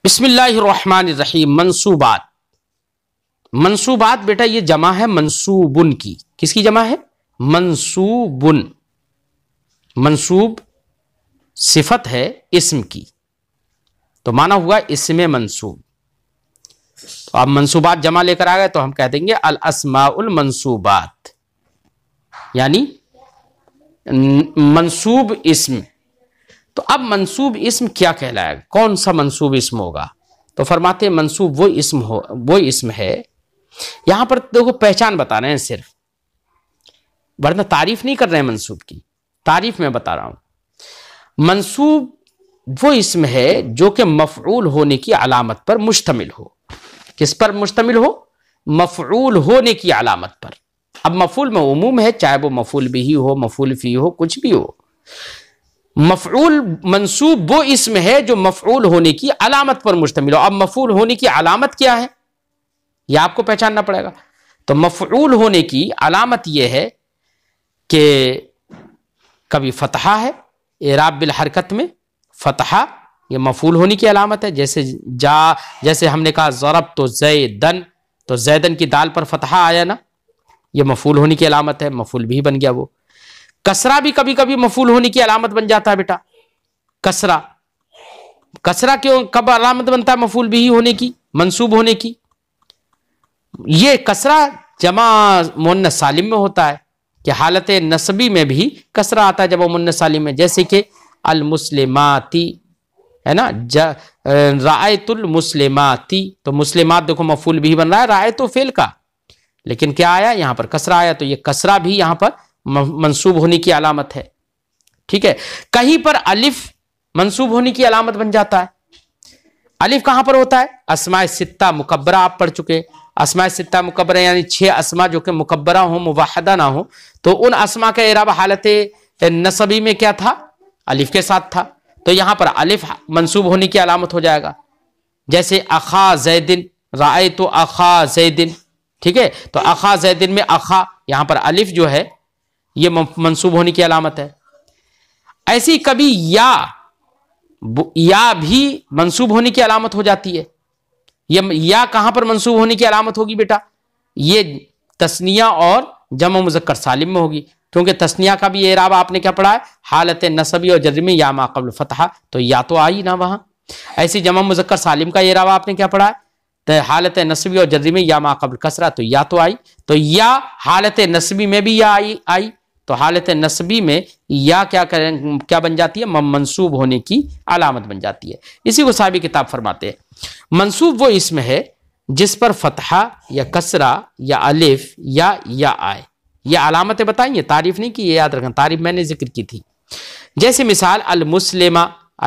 बिस्मिल्लाहिर्रहमानिर्रहीम। मंसूबात। मंसूबात बेटा ये जमा है मंसूबुन की। किसकी जमा है? मंसूबुन। मंसूब सिफत है इस्म की, तो माना हुआ इसमें मंसूब। तो अब मंसूबात जमा लेकर आ गए तो हम कह देंगे अल अस्माउल मंसूबात, यानी मंसूब इस्म। तो अब मंसूब इस्म क्या कहलाएगा? कौन सा मंसूब इस्म होगा? तो फरमाते हैं मंसूब वो इस्म है। यहां पर देखो पहचान बता रहे हैं सिर्फ, वरना तारीफ नहीं कर रहे हैं मंसूब की, तारीफ में बता रहा हूं। मंसूब वो इस्म है जो कि मफऊल होने की अलामत पर मुश्तमिल हो। किस पर मुश्तमिल हो? मफऊल होने की अलामत पर। अब मफूल में उमूम है, चाहे वो मफूल बिही हो, मफूल फी हो, कुछ भी हो। मफऊल मंसूब वो इस्म है जो मफऊल होने की अलामत पर मुश्तमिल हो। अब मफऊल होने की अलामत क्या है, यह आपको पहचानना पड़ेगा। तो मफऊल होने की अलामत यह है कि कभी फतहा है, इराब बिल हरकत में फतहा, यह मफऊल होने की अलामत है। जैसे हमने कहा ज़रब तो ज़ैदन, तो ज़ैदन की दाल पर फतहा आया ना, यह मफऊल होने की अलामत है, मफऊल भी बन गया वो। कसरा भी कभी कभी मफूल होने की अलामत बन जाता है बेटा। कसरा क्यों, कब अलामत बनता है मफूल भी होने की, मंसूब होने की? ये कसरा जमा मुन्नस सालिम में होता है कि हालत नस्बी में भी कसरा आता है जमा मुन्नस सालिम में। जैसे कि अल मुस्लिमाती है ना, रायतुल मुस्लिमाती, तो मुस्लिमात देखो मफूल भी बन रहा है रायतो फेल का, लेकिन क्या आया यहां पर? कसरा आया। तो ये कसरा भी यहां पर मंसूब होने की अलामत है। ठीक है, कहीं पर अलिफ मंसूब होने की अलामत बन जाता है। अलिफ कहां पर होता है? अस्माए सित्ता मुकब्बरा आप पढ़ चुके। अस्माए सित्ता मुकब्बरा यानी 6 अस्मा जो कि मुकब्बरा हो, मुवाहदा ना हो, तो उन अस्मा का इराबा हालत नसबी में क्या था? अलिफ के साथ था। तो यहां पर अलिफ मंसूब होने की अलामत हो जाएगा। जैसे अखा जैदिन, राय तो अखा जैदिन। ठीक है, तो अखा जैदिन में अखा, यहां पर अलिफ जो है ये मंसूब होने की अलामत है। ऐसी कभी या भी मंसूब होने की अलामत हो जाती है। या कहां पर मंसूब होने की अलामत होगी बेटा? ये तस्निया और जमा मुज़क्कर सालिम में होगी, क्योंकि तस्निया का भी ये इराबा आपने क्या पढ़ा है? हालत नसबी और जर्री में या मा क़ब्ल फतहा, तो या तो आई ना वहां। ऐसी जमा मुज़क्कर सालिम का ये इराबा आपने क्या पढ़ा है? तो हालत नसबी और जर्री में या मा क़ब्ल कसरा, तो या तो आई। तो या हालत नसबी में भी या आई, तो हालत नस्बी में या क्या बन जाती है? मंसूब होने की अलामत बन जाती है। इसी को साहिब किताब फरमाते हैं मंसूब वो इसम है जिस पर फतहा या कसरा या अलिफ या आए। ये अलामतें बताएंगे, तारीफ नहीं की, ये याद रखना, तारीफ मैंने जिक्र की थी। जैसे मिसाल अल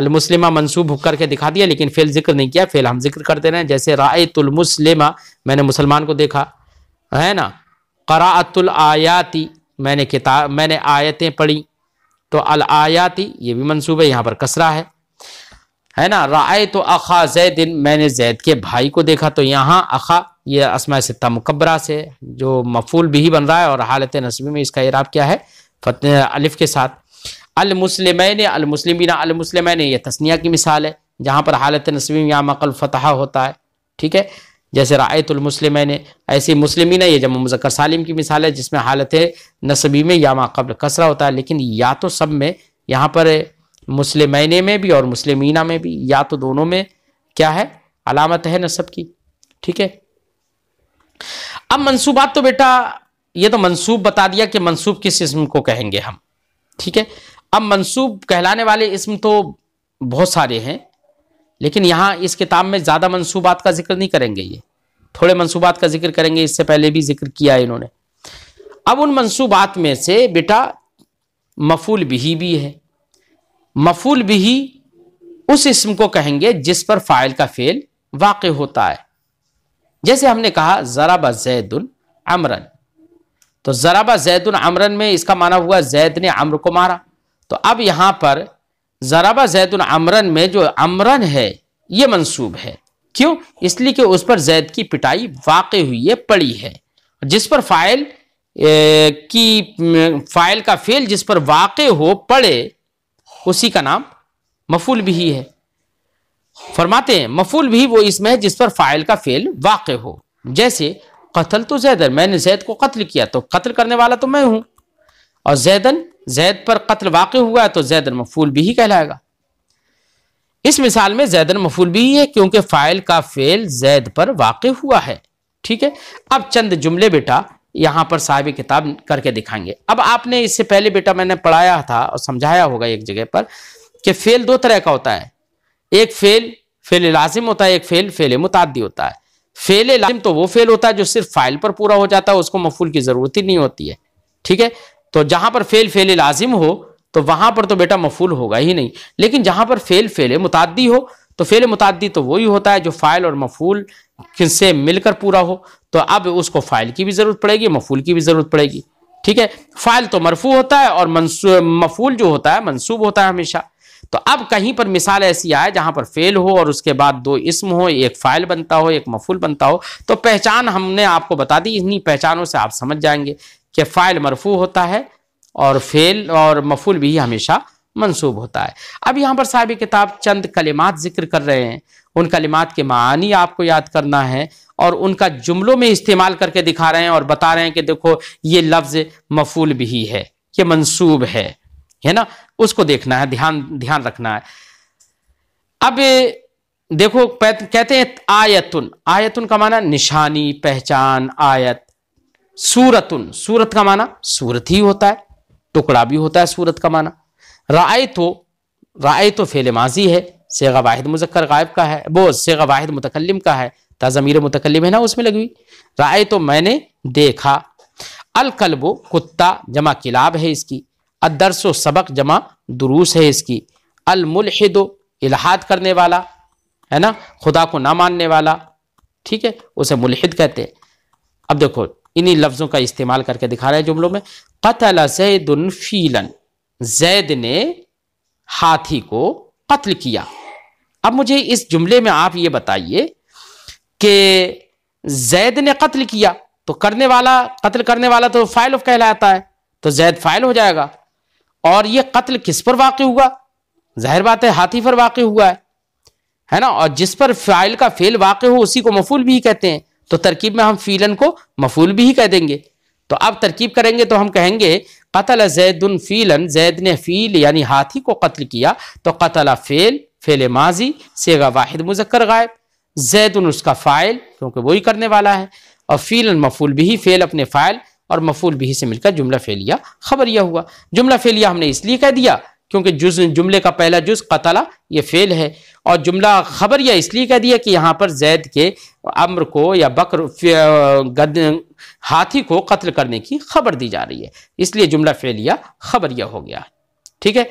मुस्लिमा मंसूब करके दिखा दिया, लेकिन फेल जिक्र नहीं किया, फेल हम जिक्र करते रहे। जैसे रायतुल मुस्लिमा, मैंने मुसलमान को देखा, है ना। क़राअतुल आयाती, मैंने आयतें पढ़ी, तो अल आयाती ये भी मंसूब है, यहां पर कसरा है ना। राय तो अखा जैदिन, मैंने जैद के भाई को देखा, तो यहां अखा ये अस्माए सित्ता मुकब्बरा से जो मफूल भी बन रहा है, और हालत नस्बी में इसका इराब क्या है? अलिफ के साथ। अल मुस्लिमैन अल मुस्लिमीना, अल मुस्लिमैन ये तस्निया की मिसाल है, जहां पर हालत नस्बी में या मक़ल फतहा होता है। ठीक है, जैसे रायतुल मुस्लिमैन। ऐसे मुस्लिमीन ये जमा मुज़क्कर सालिम की मिसाल है, जिसमें हालत नस्बी में या मा क़ब्ल कसरा होता है। लेकिन या तो सब में, यहाँ पर मुस्लिमैन में भी और मुस्लिमीना में भी, या तो दोनों में क्या है? अलामत है नस्ब की। ठीक है, अब मंसूबात तो बेटा ये तो मंसूब बता दिया कि मंसूब किस इस्म को कहेंगे हम। ठीक है, अब मंसूब कहलाने वाले इस्म तो बहुत सारे हैं, लेकिन यहां इस किताब में ज्यादा मंसूबात का जिक्र नहीं करेंगे, ये थोड़े मंसूबात का जिक्र करेंगे। इससे पहले भी जिक्र किया है इन्होंने। अब उन मंसूबात में से बेटा मफूल बिही भी है। मफूल बिही उस इस्म को कहेंगे जिस पर फाइल का फेल वाक़े होता है। जैसे हमने कहा ज़रबा ज़ैदुन अमरन, तो ज़रबा ज़ैदुन अमरन में इसका माना हुआ जैद ने अम्र को मारा। तो अब यहां पर ज़रबा ज़ैदुन अमरन में जो अमरन है ये मंसूब है। क्यों? इसलिए कि उस पर जैद की पिटाई वाक़े हुई है, पड़ी है। जिस पर फाइल का फेल जिस पर वाक़े हो, पड़े, उसी का नाम मफूल बिही है। फरमाते हैं मफूल भी वो इसमें है जिस पर फाइल का फेल वाक़ हो। जैसे कत्ल तो जैदन, मैंने जैद को कत्ल किया तो कत्ल करने वाला तो मैं हूं, और जैदन, जैद पर कत्ल वाक़ हुआ है तो जैदन मफूल भी ही कहलाएगा। इस मिसाल में जैदन मफूल भी है क्योंकि फाइल का फेल जैद पर वाक़ हुआ है। ठीक है, अब चंद जुमले बेटा यहां पर साहिब किताब करके दिखाएंगे। अब आपने इससे पहले बेटा मैंने पढ़ाया था और समझाया होगा एक जगह पर कि फेल दो तरह का होता है, एक फेल लाजिम होता है, एक फेल मुताद्दी होता है। फेल लाजिम तो वो फेल होता है जो सिर्फ फाइल पर पूरा हो जाता है, उसको मफूल की जरूरत ही नहीं होती है। ठीक है, तो जहां पर फेल लाजिम हो तो वहां पर तो बेटा मफूल होगा ही नहीं। लेकिन जहां पर फेल मुताद्दी हो तो फेल मुताद्दी तो वही होता है जो फाइल और मफूल से मिलकर पूरा हो, तो अब उसको फाइल की भी जरूरत पड़ेगी, मफूल की भी जरूरत पड़ेगी। ठीक है, फाइल तो मरफू होता है और मफूल जो होता है मंसूब होता है हमेशा। तो अब कहीं पर मिसाल ऐसी आए जहां पर फेल हो और उसके बाद दो इस्म हो, एक फाइल बनता हो एक मफूल बनता हो, तो पहचान हमने आपको बता दी। इन्हीं पहचानों से आप समझ जाएंगे कि फाइल मरफू होता है और फेल और मफूल भी हमेशा मंसूब होता है। अब यहाँ पर साहिब किताब चंद कलिमात जिक्र कर रहे हैं, उन कलिमात के मानी आपको याद करना है और उनका जुमलों में इस्तेमाल करके दिखा रहे हैं और बता रहे हैं कि देखो ये लफ्ज मफूल भी है, ये मंसूब है ना, उसको देखना है, ध्यान रखना है। अब देखो कहते हैं आयतुन, आयतुन का माना निशानी, पहचान, आयत। सूरतुन, सूरत का माना सूरत ही होता है, टुकड़ा भी होता है सूरत का माना। राय तो फेल माजी है, सेगा वाहिद मुज़क्कर गायब का है, वो सेगा वाहिद मुतकल्लिम का है, ज़मीर मुतकल्लिम है ना उसमें लगी हुई। राय तो मैंने देखा। अल कल्बो कुत्ता जमा किलाब है इसकी। अदरसो सबक जमा दुरूस है इसकी। अल मुल्हिदो इल्हाद करने वाला है ना, खुदा को ना मानने वाला, ठीक है, उसे मुल्हिद कहते हैं। अब देखो इन्हीं लफ्जों का इस्तेमाल करके दिखा रहे हैं जुमलों में। क़तल ज़ैदुन फ़ीलन, जैद ने हाथी को कत्ल किया। अब मुझे इस जुमले में आप ये बताइए कि जैद ने कत्ल किया तो करने वाला, कत्ल करने वाला तो फाइल कहलाता है, तो जैद फाइल हो जाएगा। और ये कत्ल किस पर वाक़ हुआ? जाहिर बात है हाथी पर वाक़ हुआ है ना, और जिस पर फाइल का फेल वाक़ हो उसी को मफूल भी कहते हैं। तो तरकीब में हम फीलन को मफूल भी कह देंगे। तो अब तरकीब करेंगे तो हम कहेंगे क़तल ज़ैदुन फ़ीलन, जैद ने फ़ील यानी हाथी को कत्ल किया, तो क़तल फेल माजी, सेगा वाहिद मुज़क्कर गायब, ज़ैदुन उसका फ़ाइल क्योंकि वही करने वाला है, और फ़ीलन मफूल भी, फेल अपने फ़ाइल और मफूल भी से मिलकर जुमला फेलिया खबरिया हुआ। जुमला फेलिया हमने इसलिए कह दिया क्योंकि जुमले का पहला जुज क़तला ये फेल है, और जुमला खबरिया इसलिए कह दिया कि यहाँ पर जैद के अम्र को या बकर हाथी को कत्ल करने की खबर दी जा रही है, इसलिए जुमला फेलिया खबरिया हो गया। ठीक है,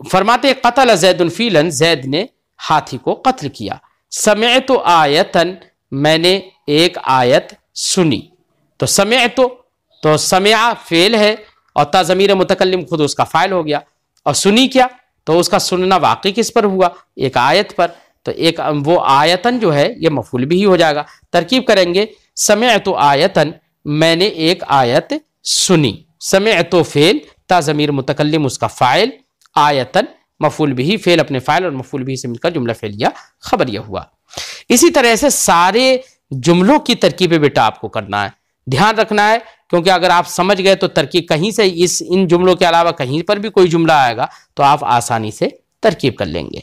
फरमाते क़तल ज़ैदुन फ़ीलन, जैद ने हाथी को कत्ल किया। समिअतु आयतन, मैंने एक आयत सुनी। तो समिअतु तो समिआ फेल है और ता ज़मीर मुतकल्लिम खुद उसका फाइल हो गया, और सुनी क्या, तो उसका सुनना वाक़ई किस पर हुआ? एक आयत पर। तो एक वो आयतन जो है ये मफूल भी हो जाएगा। तरकीब करेंगे समिअतु आयतन, मैंने एक आयत सुनी। समिअतु फेल, ता ज़मीर मुतकल्लिम उसका फाइल, आयतन मफूल भी, फेल अपने फाइल और मफूल भी से मिलकर जुमला फेलिया खबरिया हुआ। इसी तरह से सारे जुमलों की तरकीबें बेटा आपको करना है, ध्यान रखना है, क्योंकि अगर आप समझ गए तो तरकीब कहीं से इन जुमलों के अलावा कहीं पर भी कोई जुमला आएगा तो आप आसानी से तरकीब कर लेंगे।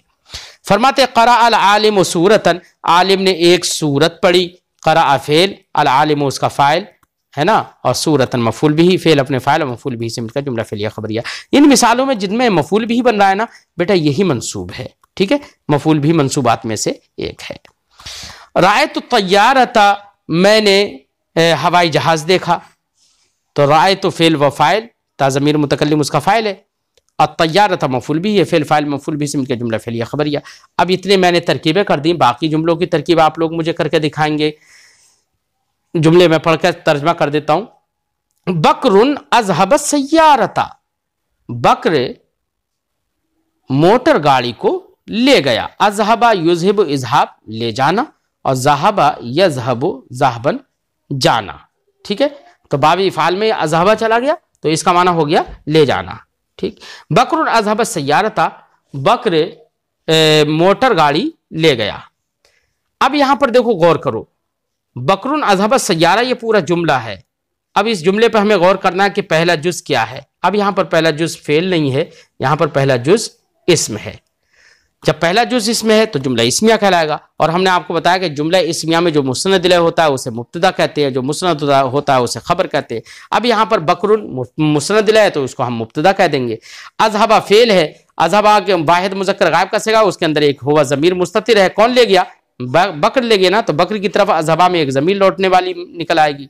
फरमाते क़रा अल आलिम सूरतन, आलिम ने एक सूरत पढ़ी। क़रा फेल, अल आलिम उसका फाइल है ना, और सूरतन मफूल भी, फेल अपने फाइल और मफूल भी से मिलकर जुमला फेलिया खबरिया। इन मिसालों में जिनमें मफूल भी बन रहा है ना बेटा, यही मंसूब है। ठीक है, मफूल भी मंसूबात में से एक है। रायतु तय्यारता, मैंने हवाई जहाज देखा। तो राय तो फेल व फाइल, ता ज़मीर मुतकल्लिम उसका फाइल है, और तय्यारता मफूल भी है, फेल फाइल मफूल भी से मिलकर जुमला फेलिया खबरिया। अब इतने मैंने तरकीबें कर दी, बाकी जुमलों की तरकीब आप लोग मुझे करके दिखाएंगे। जुमले में पढ़कर तर्जमा कर देता हूं। बकरुन अज़हब सय्यारता, बकर मोटर गाड़ी को ले गया। अज़हबा युज़हिब इज़हाब ले जाना, और ज़हबा यज़हबु ज़हबन जाना। ठीक है, तो बाबी फ़ाल में अज़हबा चला गया तो इसका माना हो गया ले जाना। ठीक, बकरुन अज़हब सय्यारता, बकर मोटर गाड़ी ले गया। अब यहां पर देखो, गौर करो, बकरुन अज़हब सय्यारा, ये पूरा जुमला है। अब इस जुमले पर हमें गौर करना है कि पहला जुज क्या है। अब यहां पर पहला जुज फेल नहीं है, यहां पर पहला जुज इस्म है। जब पहला जुज इसमें है तो जुमला इस्मिया कहलाएगा। और हमने आपको बताया कि जुमला इस्मिया में जो मुस्नद इलैह होता है उसे मुब्तदा कहते हैं, जो मुस्नद होता है उसे खबर कहते हैं। अब यहाँ पर बकरुन मुस्नद इलैह है तो उसको हम मुब्तदा कह देंगे। अज़हबा फेल है, अज़हबा के वाहिद मुज़क्कर गायब का सिगा, उसके अंदर एक हुआ ज़मीर मुस्ततिर है। कौन ले गया? बकर ले गया ना, तो बकर की तरफ अज़हबा में एक ज़मीर लौटने वाली निकल आएगी,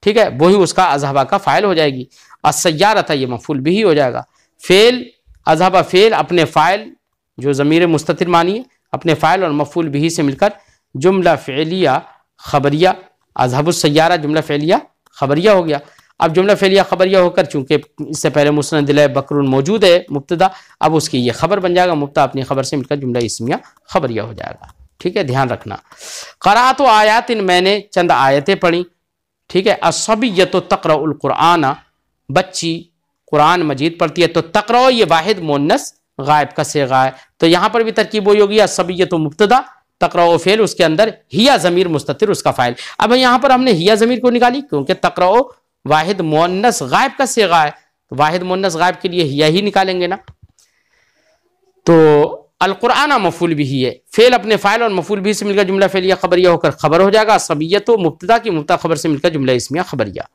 ठीक है, वही उसका अज़हबा का फ़ाइल हो जाएगी। अस्सय्यारा था, ये मफ़ूल बिही हो जाएगा। फेल, अज़हबा फेल अपने फ़ाइल जो ज़मीर मुस्ततिर मानिए, अपने फ़ाइल और मफ़ूल बिही से मिलकर जुमला फ़िलिया खबरिया, अज़हबुस सय्यारा जुमला फ़िलिया खबरिया हो गया। अब जुमला फ़िलिया खबरिया होकर, चूंकि इससे पहले मुस्नद इलैह बकरुन मौजूद है मुब्तदा, अब उसकी ये खबर बन जाएगा, मुब्तदा अपनी खबर से मिलकर जुमला इस्मिया खबरिया हो जाएगा। ठीक है, ध्यान रखना। क़राअतु आयातिन, मैंने चंद आयतें पढ़ी, ठीक है। अस्सबिय्यतु तक़रउल क़ुरआन, बच्ची कुरान मजीद पढ़ती है। तो तक़रउ ये वाहिद मुअन्नस गायब का सिगा है, तो यहां पर भी तरकीब वही होगी, अस्सबिय्यतु मुब्तदा, तक़रउ फेल, उसके अंदर हिया ज़मीर मुस्ततिर उसका फ़ाइल। अब यहां पर हमने हिया ज़मीर को निकाली क्योंकि तक़रउ वाहिद मुअन्नस गायब का सिगा है, तो वाहिद मुअन्नस गायब के लिए हिया ही निकालेंगे ना। तो अल कुरान मफूल भी है, फेल अपने फ़ाइल और मफूल भी से मिलकर जुमला फ़ेलिया खबरिया होकर खबर हो जाएगा। सबियत मुब्तदा की मुब्तदा खबर से मिलकर जुमला इस्मिया खबरिया।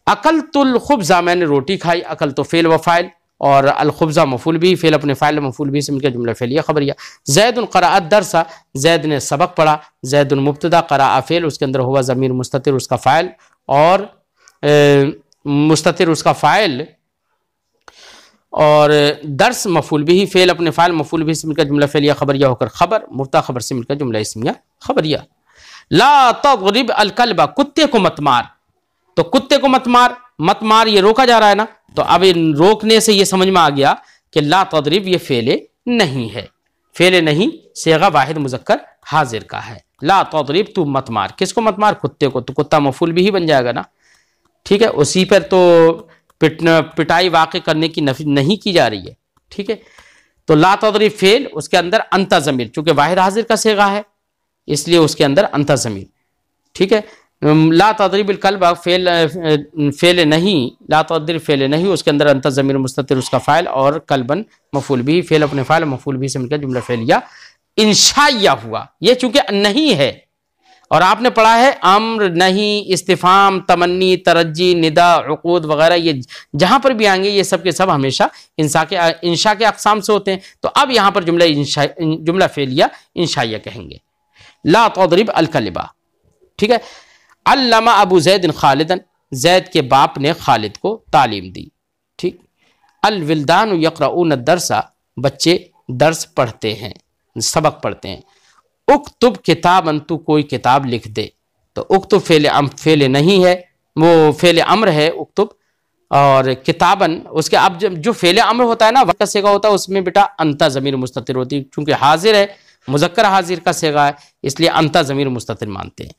अकल तुल खुब्ज़ा, मैंने रोटी खाई, अकल तो फेल व फ़ाइल और अल खुब्ज़ा मफूल भी, फेल अपने फ़ाइल मफूल भी से मिलकर जुमला फ़ेलिया खबरिया। ज़ैदुन क़राअत दरसा, ज़ैद ने सबक पढ़ा, ज़ैदुन मुब्तदा, क़राअ फेल, उसके अंदर हुआ ज़मीर मुस्ततिर उसका फ़ाइल और मुस्ततिर उसका फ़ाइल और दर्स मफूल भी, फेल अपने फ़ाइल मफूल भी से मिलकर जुमला फ़ेलिया खबरिया होकर खबर, मुब्तदा खबर से मिलकर जुमला इस्मिया खबरिया। ला तज़रिब अल कल्बा, कुत्ते को मत मार, तो कुत्ते को मत मार, मत मार ये रोका जा रहा है ना, तो अब इन रोकने से ये समझ में आ गया कि ला तज़रिब ये फेले नहीं है, फेले नहीं सेगा वाहिद मुज़क्कर हाजिर का है। ला तज़रिब तू मत मार, किसको मत मार? कुत्ते को, तो कुत्ता मफूल भी बन जाएगा ना, ठीक है। उसी पर तो पिटाई वाक़ करने की नफी नहीं की जा रही है, ठीक है। तो ला तज़रिब फेल, उसके अंदर अंता ज़मीर, चूंकि वाहिद हाजिर का सेगा है इसलिए उसके अंदर अंता ज़मीर, ठीक है। ला तज़रिब कल्बा फेल नहीं, ला तज़रिब फेल नहीं, उसके अंदर अंता ज़मीर मुस्ततिर उसका फ़ाइल और कल्बन मफूल भी, फेल अपने फ़ाइल मफूल भी से मिलकर जुमला फ़ेलिया इंशाइया हुआ। ये चूंकि नहीं है और आपने पढ़ा है अम्र, नहीं, इस्तिफ़ाम, तमन्नी, तरज्जी, निदा, उक़ूद वगैरह, ये जहां पर भी आएंगे ये सब के सब हमेशा इंशा के अक़साम से होते हैं। तो अब यहां पर जुमला फ़ेलिया इंशाइया कहेंगे। ला तज़रिब अल कल्बा, ठीक है। अल्लमा अबू ज़ैद खालिदन, ज़ैद के बाप ने खालिद को तालीम दी, ठीक। अल विल्दान यक़रऊन दरसा, बच्चे दर्स पढ़ते हैं, सबक पढ़ते हैं। उक्तुब किताबन, तू कोई किताब लिख दे, तो उक्तुब फेल नहीं है, वो फेल अम्र है उक्तुब, और किताबन उसके अब जो फेल अम्र होता है ना वक़्त का सेगा होता है, उसमें बेटा अंता ज़मीर मुस्ततिर होती है, चूंकि हाजिर है मुज़क्कर हाजिर का सेगा है इसलिए अंता ज़मीर मुस्ततिर मानते हैं।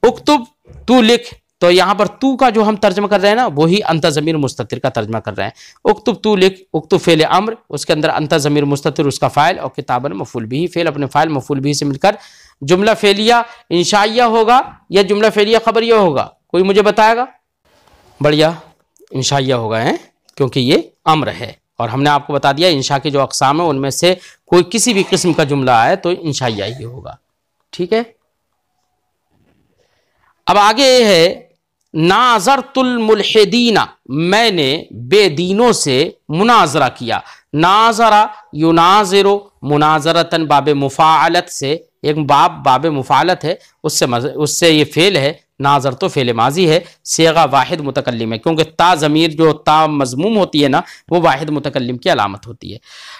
उक्तुब तू लिख, तो यहाँ पर तू का जो हम तर्जमा कर रहे हैं ना वही अंता ज़मीर मुस्ततिर का तर्जमा कर रहे हैं। उक्तुब तू लिख, उक्तुब फेल अम्र, उसके अंदर अंता ज़मीर मुस्ततिर उसका फ़ाइल और किताबन मफूल भी, फेल अपने फ़ाइल मफूल भी से मिलकर जुमला फ़ेलिया इंशाइया होगा या जुमला फ़ेलिया खबरिया होगा? कोई मुझे बताएगा? बढ़िया, इंशाइया होगा है क्योंकि ये अम्र है और हमने आपको बता दिया इंशा के जो अक़साम है उनमें से कोई किसी भी किस्म का जुमला आए तो इंशाइया ही होगा, ठीक है। अब आगे है नाज़रतुल मुल्हिदीना, मैंने बेदीनों से मुनाजरा किया। नाजरा युनाजिरु मुनाजरतन बाब मुफ़ाअलत से, एक बाब मुफ़ाअलत है उससे ये फेल है। नाजर तो फेल माजी है, सेगा वाहिद मुतकल्लिम है क्योंकि ता ज़मीर जो ता मज़मूम होती है ना वो वाहिद मुतकल्लिम की अलामत होती है।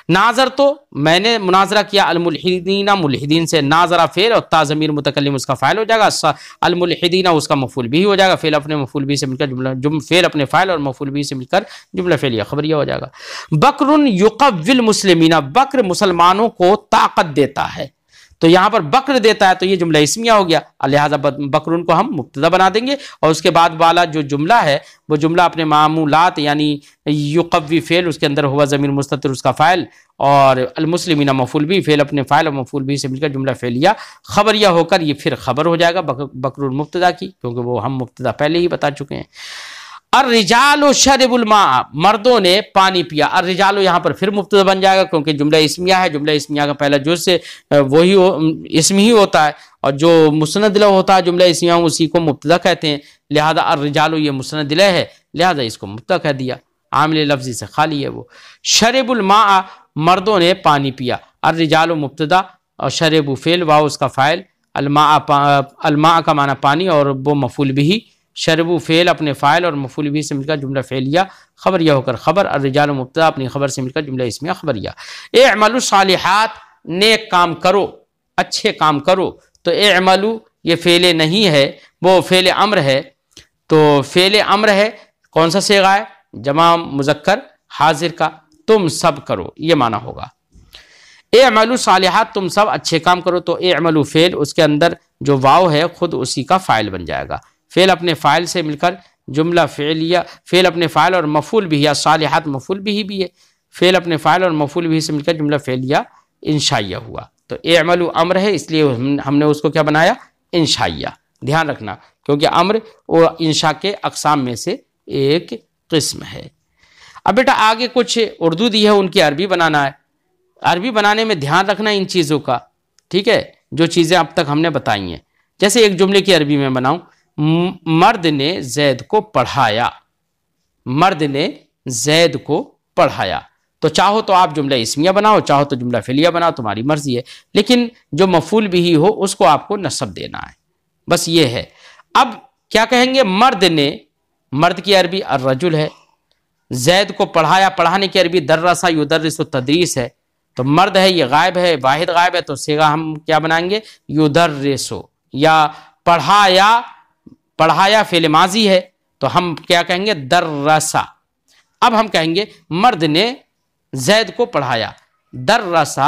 नाजर तो मैंने मुनाजरा किया अल-मुल्हिदीना, मुल्हिदीन से, नाजरा फेल और ता ज़मीर मुतकल्लिम उसका फ़ाइल हो जाएगा, अल-मुल्हिदीना उसका मफूल भी हो जाएगा, फेल अपने मफूल भी से मिलकर फेल अपने फ़ाइल और मफूल भी से मिलकर जुमला फ़ेलिया खबरिया हो जाएगा। बकरुन युक़व्विल मुस्लिमीना, बकर मुसलमानों को ताकत देता है, तो यहाँ पर बकर देता है तो ये जुमला इस्मिया हो गया, लिहाजा बकरुन को हम मुब्तदा बना देंगे और उसके बाद वाला जो जुमला है वो जुमला अपने मामूलात यानी युक़व्वी फ़ेल, उसके अंदर हुआ ज़मीर मुस्ततिर उसका फ़ाइल और अलमुस्लिमीना मफ़ूल भी, फ़ेल अपने फ़ाइल और मफ़ूल भी से मिलकर जुमला फ़ेलिया खबरिया होकर ये फिर खबर हो जाएगा बकरुन मुब्तदा की, क्योंकि वो हम मुब्तदा पहले ही बता चुके हैं। अर्रिजालो शरबुल मा, मर्दों ने पानी पिया। अर्रिजालो यहाँ पर फिर मुब्तदा बन जाएगा क्योंकि जुमला इस्मिया है, जुमला इस्मिया का पहला जुज़ से वही इसम ही होता है और जो मुस्नद इलैह होता है जुमला इस्मिया उसी को मुब्तदा कहते हैं, लिहाजा अर्रिजालो ये मुस्नद इलैह है, लिहाजा इसको मुब्तदा कह दिया, आमिल लफ्ज़ी से खाली है वो। शरबुल मा, मर्दों ने पानी पिया। अर्रिजालो मुब्तदा और शरबु फ़ेल, वाव उसका फ़ाइल, अलमा का माना पानी और वो मफ़ूल भी, शरबु फ़ेल अपने फ़ाइल और मफ़ूल भी से मिलकर जुमला फ़ेलिया खबरिया होकर खबर, अर्रिजाल मुब्तदा अपनी खबर से मिलकर जुमला इस्मिया खबरिया। एअमलु सालिहात, नेक काम करो, अच्छे काम करो। तो एअमलु ये फ़ेल नहीं है, वो फ़ेल अम्र है। तो फ़ेल अम्र है, कौन सा सेगा है? जमा मुज़क्कर हाजिर का, तुम सब करो, ये माना होगा। एअमलु सालिहात, तुम सब अच्छे काम करो। तो एअमलु फ़ेल, उसके अंदर जो वाव है खुद उसी का फ़ाइल बन जाएगा। फ़ेल अपने फ़ाइल से मिलकर जुमला फ़ेलिया, फ़ेल अपने फ़ाइल और मफ़ूल भी है, सालिहात मफ़ूल भी है, फ़ेल अपने फ़ाइल और मफ़ूल भी से मिलकर जुमला फ़ेलिया इंशाइया हुआ। तो एअमलु अम्र है इसलिए हमने उसको क्या बनाया? इंशाइया। ध्यान रखना क्योंकि अम्र वो इंशा के अक़साम में से एक किस्म है। अब बेटा आगे कुछ उर्दू दी है, उनकी अरबी बनाना है। अरबी बनाने में ध्यान रखना इन चीज़ों का, ठीक है, जो चीज़ें अब तक हमने बताई हैं। जैसे एक जुमले की अरबी में बनाऊं, मर्द ने जैद को पढ़ाया, मर्द ने जैद को पढ़ाया। तो चाहो तो आप जुमला इस्मिया बनाओ, चाहो तो जुमला फ़ेलिया बनाओ, तुम्हारी मर्जी है, लेकिन जो मफ़ूल भी हो उसको आपको नस्ब देना है, बस ये है। अब क्या कहेंगे? मर्द ने, मर्द की अरबी अर्रजुल है, जैद को पढ़ाया, पढ़ाने की अरबी दर्रसा युदर्रिसु तदरीस है। तो मर्द है, ये गायब है, वाहिद गायब है, तो सेगा हम क्या बनाएंगे? युदर्रिसु, या पढ़ाया, पढ़ाया फ़ेल माजी है तो हम क्या कहेंगे? दर्रसा। अब हम कहेंगे मर्द ने जैद को पढ़ाया, दर्रसा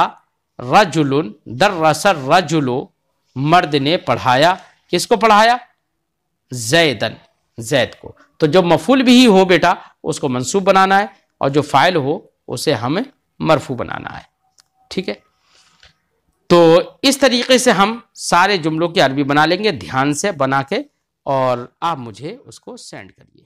रजुलुन, दर्रसा रजुलो, मर्द ने पढ़ाया, किसको पढ़ाया? जैदन, जैद को। तो जो मफ़ूल भी हो बेटा उसको मंसूब बनाना है और जो फ़ाइल हो उसे हमें मरफू बनाना है, ठीक है। तो इस तरीके से हम सारे जुमलों की अरबी बना लेंगे, ध्यान से बना के, और आप मुझे उसको सेंड करिए।